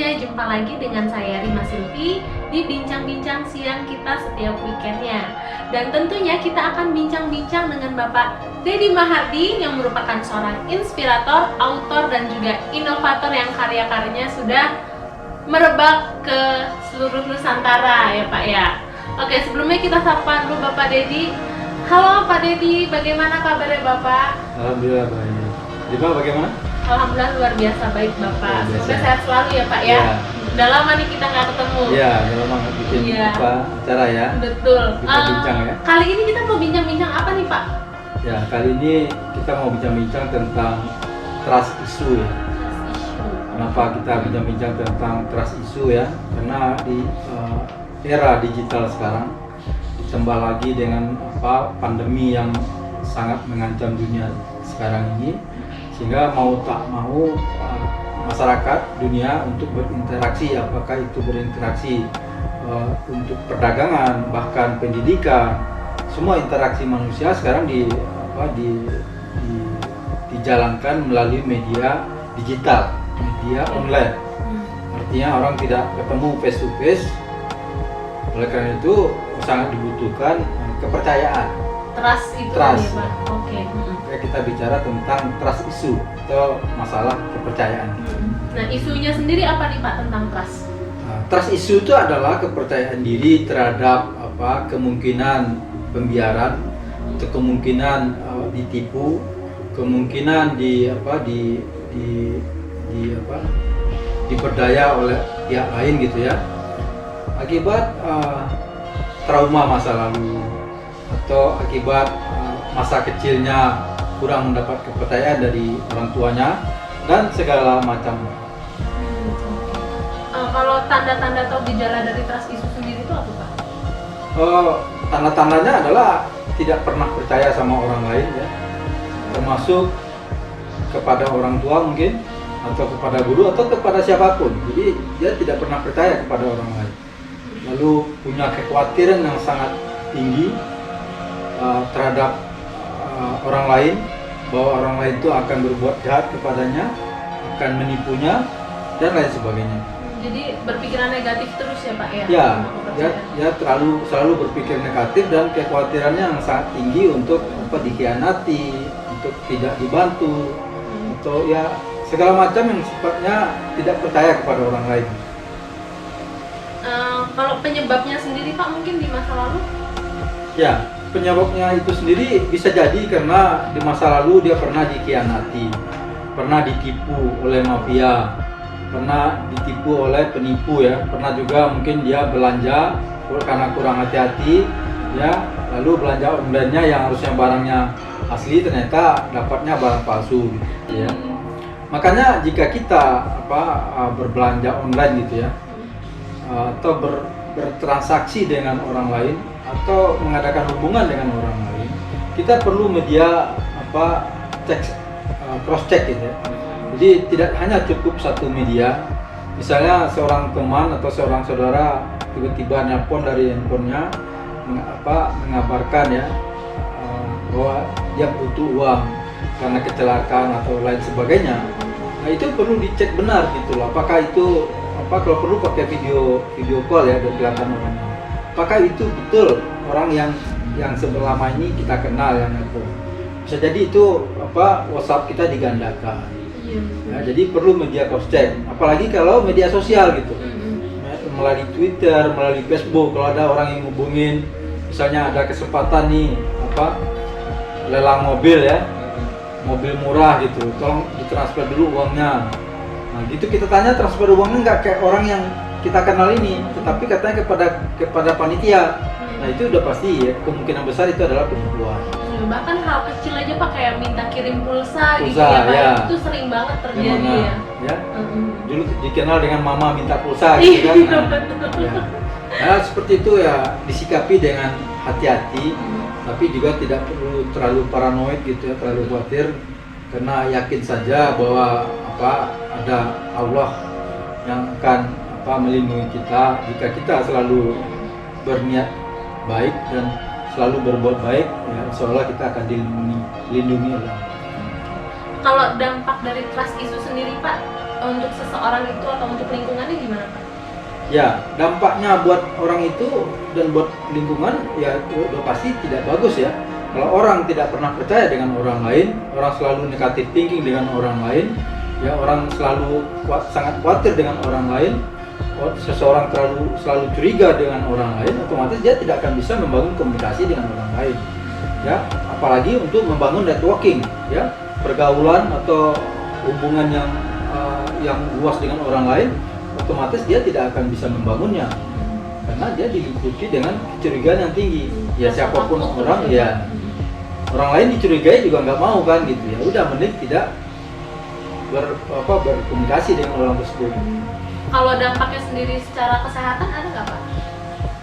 semuanya, jumpa lagi dengan saya Rima Silvi di bincang-bincang siang kita setiap weekendnya. Dan tentunya kita akan bincang-bincang dengan Bapak Deddy Mahardi yang merupakan seorang inspirator, autor, dan juga inovator yang karya-karyanya sudah merebak ke seluruh Nusantara ya Pak ya. Oke, sebelumnya kita sapa dulu Bapak Deddy. Halo Pak Deddy, bagaimana kabarnya Bapak? Alhamdulillah baik. Rima bagaimana? Alhamdulillah luar biasa baik Bapak. Luar biasa. Semoga sehat selalu ya Pak ya. Ya. Udah lama nih kita nggak ketemu. Iya, udah lama nggak bikin Iya. acara ya. Betul. Kita bincang ya. Kali ini kita mau bincang-bincang apa nih Pak? Ya, kali ini kita mau bincang-bincang tentang trust issue ya. Kenapa kita bincang-bincang tentang trust issue ya? Karena di era digital sekarang ditambah lagi dengan pandemi yang sangat mengancam dunia sekarang ini, sehingga mau tak mau masyarakat dunia untuk berinteraksi, apakah itu berinteraksi untuk perdagangan, bahkan pendidikan, semua interaksi manusia sekarang dijalankan melalui media digital, media online. Artinya orang tidak ketemu face to face. Oleh karena itu sangat dibutuhkan kepercayaan. Trust itu Trust. ya Pak. Oke. Kita bicara tentang trust issue atau masalah kepercayaan. Nah, isunya sendiri apa nih Pak tentang trust? Nah, trust issue itu adalah kepercayaan diri terhadap kemungkinan pembiaran, atau kemungkinan ditipu, kemungkinan diperdaya oleh pihak lain gitu ya, akibat trauma masa lalu atau akibat masa kecilnya kurang mendapat kepercayaan dari orang tuanya dan segala macam. Kalau tanda-tanda atau gejala dari trust issue sendiri itu apa Pak? Tanda-tandanya adalah tidak pernah percaya sama orang lain ya, termasuk kepada orang tua mungkin, atau kepada guru atau kepada siapapun. Jadi dia tidak pernah percaya kepada orang lain. Lalu punya kekhawatiran yang sangat tinggi terhadap orang lain, bahwa orang lain itu akan berbuat jahat kepadanya, akan menipunya dan lain sebagainya. Jadi berpikiran negatif terus ya Pak ya? Ya, selalu berpikir negatif dan kekhawatirannya yang sangat tinggi untuk dikhianati, untuk tidak dibantu, atau ya segala macam yang sifatnya tidak percaya kepada orang lain. Kalau penyebabnya sendiri Pak mungkin di masa lalu? Ya, penyebabnya itu sendiri bisa jadi karena di masa lalu dia pernah dikhianati, pernah ditipu oleh mafia, pernah ditipu oleh penipu ya, pernah juga mungkin dia belanja karena kurang hati-hati ya, lalu belanja online-nya yang harusnya barangnya asli ternyata dapatnya barang palsu gitu ya. Makanya jika kita berbelanja online gitu ya, atau bertransaksi dengan orang lain atau mengadakan hubungan dengan orang lain, kita perlu media cross check gitu ya. Jadi tidak hanya cukup satu media. Misalnya seorang teman atau seorang saudara tiba-tiba nelpon dari handphonenya mengabarkan ya bahwa dia butuh uang karena kecelakaan atau lain sebagainya. Nah, itu perlu dicek benar gitu loh. Apakah itu kalau perlu pakai video call ya, biar kelihatan orangnya. Apakah itu betul orang yang selama ini kita kenal yang nelpon? Bisa jadi itu WhatsApp kita digandakan. Ya, jadi perlu media cross check, apalagi kalau media sosial gitu, melalui Twitter, melalui Facebook. Kalau ada orang yang hubungin, misalnya ada kesempatan nih lelang mobil ya, mobil murah gitu, tolong ditransfer dulu uangnya. Nah gitu kita tanya, transfer uangnya nggak kayak orang yang kita kenal ini, tetapi katanya kepada panitia. Nah itu udah pasti ya, kemungkinan besar itu adalah penipuan. Bahkan hal kecil aja Pak, kayak minta kirim pulsa gitu ya Pak, ya. Itu sering banget terjadi ya. Dulu dikenal dengan mama minta pulsa gitu kan. Nah, seperti itu ya, disikapi dengan hati-hati, tapi juga tidak perlu terlalu paranoid gitu ya, terlalu khawatir, karena yakin saja bahwa ada Allah yang akan melindungi kita jika kita selalu berniat baik dan selalu berbuat baik ya, insya Allah kita akan dilindungi oleh Allah. Kalau dampak dari trust issue sendiri Pak, untuk seseorang itu atau untuk lingkungannya gimana Pak? Ya, dampaknya buat orang itu dan buat lingkungan ya udah pasti tidak bagus ya. Kalau orang tidak pernah percaya dengan orang lain, orang selalu negatif thinking dengan orang lain, ya orang selalu sangat khawatir dengan orang lain, seseorang selalu curiga dengan orang lain, otomatis dia tidak akan bisa membangun komunikasi dengan orang lain. Ya, apalagi untuk membangun networking, ya, pergaulan atau hubungan yang luas dengan orang lain, otomatis dia tidak akan bisa membangunnya karena dia diliputi dengan kecurigaan yang tinggi. Ya siapapun orang, ya orang lain dicurigai juga nggak mau kan gitu ya. Udah mending tidak berkomunikasi dengan orang tersebut. Kalau dampaknya sendiri secara kesehatan ada nggak Pak?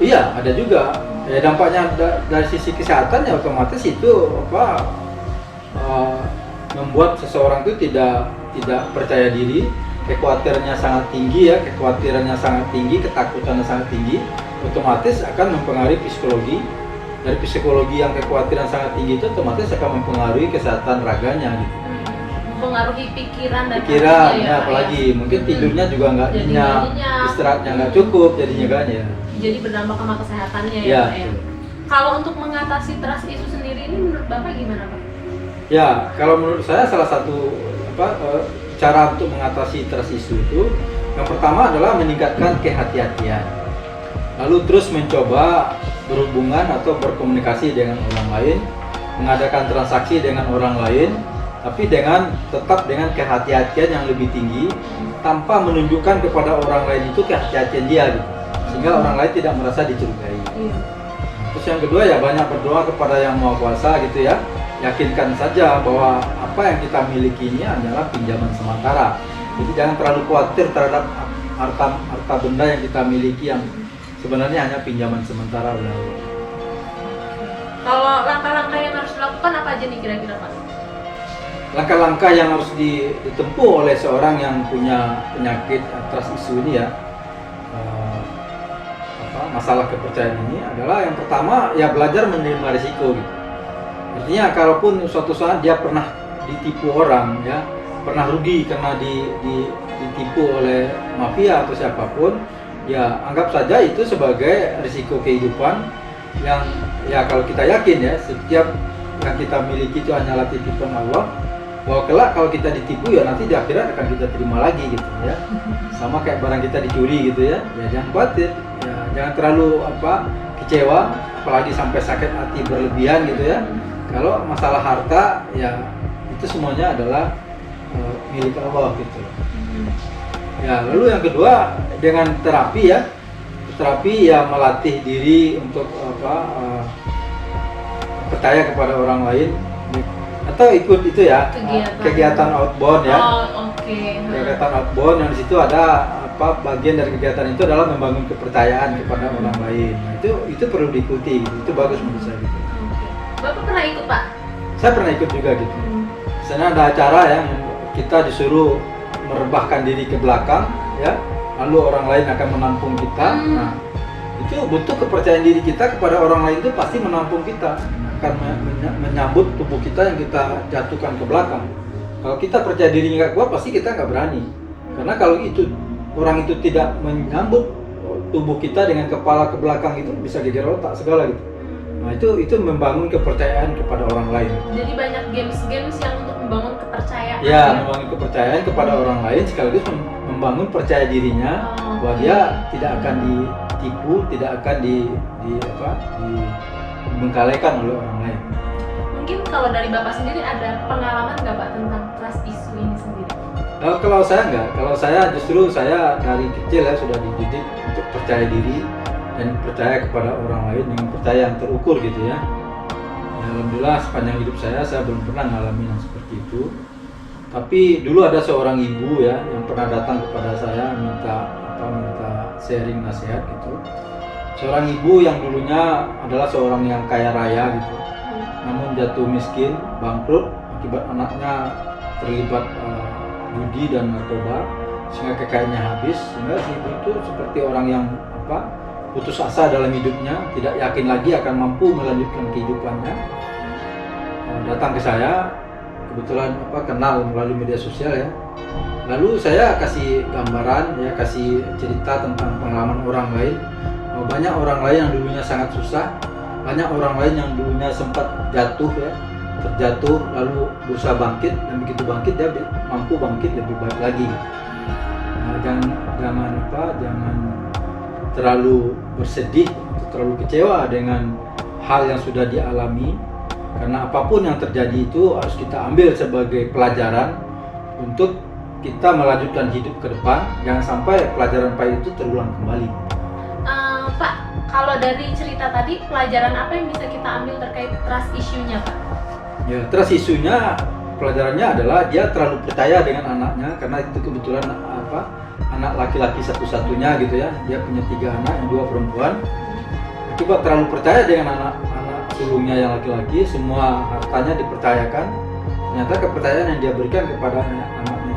Iya, ada juga. Ya dampaknya dari sisi kesehatan ya otomatis itu membuat seseorang itu tidak percaya diri, kekhawatirannya sangat tinggi ya, ketakutannya sangat tinggi, otomatis akan mempengaruhi psikologi. Dari psikologi yang kekhawatiran sangat tinggi itu otomatis akan mempengaruhi kesehatan raganya gitu. Mempengaruhi pikiran dan ya, apalagi mungkin tidurnya juga nggak nyenyak, istirahatnya nggak cukup jadinya kan ya. Jadi berdampak sama kesehatannya ya Pak ya. Kalau untuk mengatasi trust issue sendiri ini menurut Bapak gimana Pak? Ya, kalau menurut saya salah satu cara untuk mengatasi trust issue itu yang pertama adalah meningkatkan kehati-hatian. Lalu terus mencoba berhubungan atau berkomunikasi dengan orang lain, mengadakan transaksi dengan orang lain, tapi tetap dengan kehati-hatian yang lebih tinggi tanpa menunjukkan kepada orang lain itu kehati-hatian dia gitu. Sehingga orang lain tidak merasa dicurigai. Terus yang kedua ya banyak berdoa kepada Yang Maha Kuasa gitu ya. Yakinkan saja bahwa apa yang kita miliki ini adalah pinjaman sementara. Jadi jangan terlalu khawatir terhadap harta benda yang kita miliki yang sebenarnya hanya pinjaman sementara. Kalau langkah-langkah yang harus dilakukan apa aja nih kira-kira Pak? Langkah-langkah yang harus ditempuh oleh seorang yang punya penyakit trust issue ini ya, masalah kepercayaan ini adalah yang pertama ya belajar menerima risiko gitu. Artinya kalaupun suatu saat dia pernah ditipu orang ya, pernah rugi karena ditipu oleh mafia atau siapapun, ya anggap saja itu sebagai risiko kehidupan yang ya kalau kita yakin ya setiap yang kita miliki itu hanyalah titipan Allah, bahwa kelak kalau kita ditipu ya nanti di akhirat akan kita terima lagi gitu ya. Sama kayak barang kita dicuri gitu ya, ya jangan khawatir, ya jangan terlalu kecewa, apalagi sampai sakit hati berlebihan gitu ya. Kalau masalah harta ya itu semuanya adalah milik Allah gitu. Ya lalu yang kedua dengan terapi ya melatih diri untuk percaya kepada orang lain atau ikut itu ya kegiatan outbound ya. Kegiatan outbound yang di situ ada bagian dari kegiatan itu adalah membangun kepercayaan kepada orang lain. Nah, itu perlu diikuti gitu. Itu bagus menurut saya gitu. Bapak pernah ikut Pak? Saya pernah ikut juga gitu. Di sana ada acara yang kita disuruh merebahkan diri ke belakang ya, lalu orang lain akan menampung kita. Nah, itu butuh kepercayaan diri kita kepada orang lain itu pasti menampung kita, akan menyambut tubuh kita yang kita jatuhkan ke belakang. Kalau kita percaya diri nggak kuat, pasti kita nggak berani. Karena kalau orang itu tidak menyambut tubuh kita dengan kepala ke belakang itu bisa geger otak segala gitu. Nah itu membangun kepercayaan kepada orang lain. Jadi banyak games yang untuk membangun kepercayaan. Ya, membangun kepercayaan kepada orang lain sekaligus membangun percaya dirinya bahwa dia tidak akan ditipu, tidak akan dibengkalikan oleh orang lain. Mungkin kalau dari Bapak sendiri ada pengalaman nggak Pak tentang trust issue ini sendiri? Kalau saya enggak, kalau saya justru dari kecil ya sudah dididik untuk percaya diri dan percaya kepada orang lain dengan percaya yang terukur gitu ya. Alhamdulillah sepanjang hidup saya belum pernah ngalamin yang seperti itu. Tapi dulu ada seorang ibu ya yang pernah datang kepada saya minta sharing nasihat gitu. Seorang ibu yang dulunya adalah seorang yang kaya raya gitu, namun jatuh miskin, bangkrut akibat anaknya terlibat judi dan narkoba sehingga kekayaannya habis, sehingga si ibu itu seperti orang yang putus asa dalam hidupnya, tidak yakin lagi akan mampu melanjutkan kehidupannya. Datang ke saya, kebetulan kenal melalui media sosial ya. Lalu saya kasih gambaran ya, kasih cerita tentang pengalaman orang lain. Banyak orang lain yang dulunya sangat susah, banyak orang lain yang dulunya sempat jatuh ya, terjatuh lalu berusaha bangkit, dan begitu bangkit dia mampu bangkit lebih baik lagi. Nah, jangan terlalu bersedih atau terlalu kecewa dengan hal yang sudah dialami, karena apapun yang terjadi itu harus kita ambil sebagai pelajaran untuk kita melanjutkan hidup ke depan. Jangan sampai pelajaran pahit itu terulang kembali. Pak, kalau dari cerita tadi, pelajaran apa yang bisa kita ambil terkait trust issue-nya, Pak? Ya, trust issue-nya pelajarannya adalah dia terlalu percaya dengan anaknya, karena itu kebetulan anak laki-laki satu-satunya gitu ya. Dia punya 3 anak, yang 2 perempuan. Akibat terlalu percaya dengan anak sulungnya yang laki-laki, semua hartanya dipercayakan. Ternyata kepercayaan yang dia berikan kepada anaknya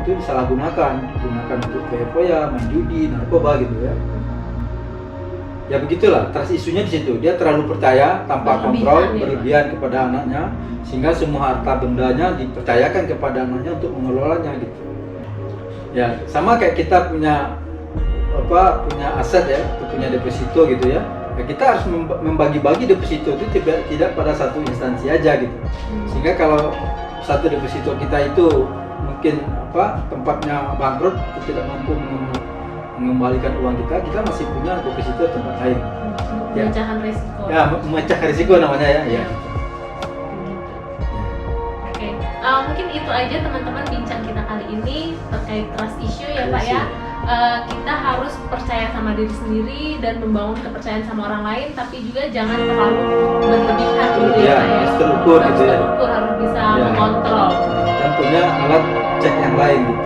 itu digunakan untuk foya-foya, main judi, narkoba gitu ya. Ya begitulah, trust isunya di situ. Dia terlalu percaya tanpa kontrol, berlebihan kepada anaknya, sehingga semua harta bendanya dipercayakan kepada anaknya untuk mengelolanya gitu. Ya, sama kayak kita punya aset ya, punya deposito gitu ya. Ya kita harus membagi-bagi deposito itu tidak pada satu instansi aja gitu. Sehingga kalau satu deposito kita itu mungkin tempatnya bangkrut atau tidak mampu mengembalikan uang kita masih punya deposito tempat lain. Memecahkan risiko. Ya, memecahkan risiko namanya ya. Ya. Oke, mungkin itu aja teman-teman bincang kita kali ini terkait trust issue ya Pak ya. Kita harus percaya sama diri sendiri dan membangun kepercayaan sama orang lain, tapi juga jangan terlalu berlebihan gitu ya Pak ya. Harus terukur gitu ya. Harus bisa mengontrol. Dan punya alat cek yang lain gitu.